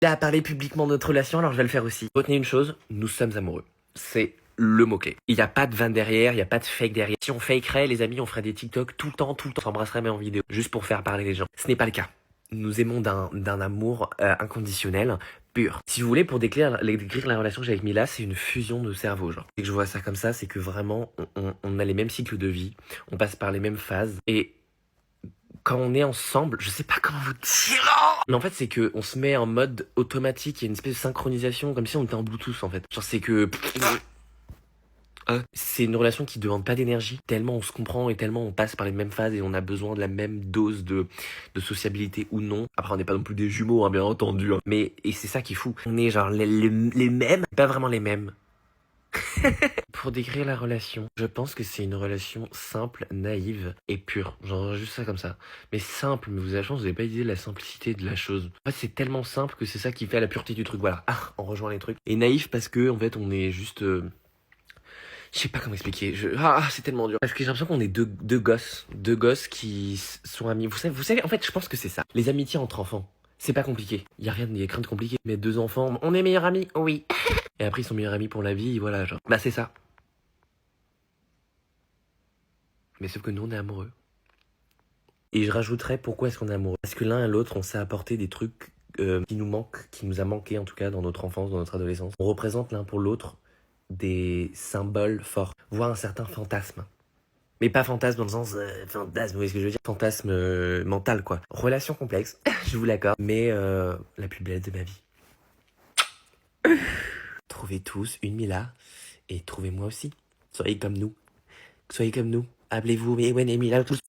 Il a parlé publiquement de notre relation, alors je vais le faire aussi. Retenez une chose, nous sommes amoureux. C'est le mot-clé. Il n'y a pas de vanne derrière, il n'y a pas de fake derrière. Si on fakerait, les amis, on ferait des TikTok tout le temps, on s'embrasserait même en vidéo, juste pour faire parler les gens. Ce n'est pas le cas. Nous aimons d'un amour inconditionnel, pur. Si vous voulez, pour décrire la relation que j'ai avec Mila, c'est une fusion de cerveau, genre. Et que je vois ça comme ça, c'est que vraiment, on a les mêmes cycles de vie, on passe par les mêmes phases, et quand on est ensemble, je sais pas comment vous dire. Mais en fait, c'est que on se met en mode automatique, il y a une espèce de synchronisation, comme si on était en Bluetooth en fait. Genre c'est que c'est une relation qui demande pas d'énergie, tellement on se comprend et tellement on passe par les mêmes phases et on a besoin de la même dose de sociabilité ou non. Après, on n'est pas non plus des jumeaux, hein, bien entendu. Hein. Mais, et c'est ça qui est fou. On est genre les mêmes, pas vraiment les mêmes. Pour décrire la relation, je pense que c'est une relation simple, naïve et pure. Genre juste ça comme ça. Mais simple, mais vous avez la chance, vous n'avez pas idée de la simplicité de la chose. En fait, c'est tellement simple que c'est ça qui fait la pureté du truc. Voilà. Ah, on rejoint les trucs. Et naïf parce que, en fait, on est juste... Je sais pas comment expliquer. C'est tellement dur. Parce que j'ai l'impression qu'on est deux gosses. Deux gosses qui sont amis. Vous savez, en fait, je pense que c'est ça. Les amitiés entre enfants. C'est pas compliqué. Y a rien de compliqué. Mais deux enfants, on est meilleurs amis. Oui. Et après, ils sont meilleurs amis pour la vie. Voilà, genre. Bah, c'est ça. Mais sauf que nous, on est amoureux. Et je rajouterais pourquoi est-ce qu'on est amoureux. Parce que l'un et l'autre, on s'est apporté des trucs qui nous manquent, qui nous a manqué en tout cas dans notre enfance, dans notre adolescence. On représente l'un pour l'autre des symboles forts, voire un certain fantasme. Mais pas fantasme dans le sens fantasme, vous voyez ce que je veux dire. Fantasme mental quoi. Relation complexe, je vous l'accorde, mais la plus belle de ma vie. Trouvez tous une Mila et trouvez-moi aussi. Soyez comme nous. Soyez comme nous. Appelez-vous Ewen et Mila tous.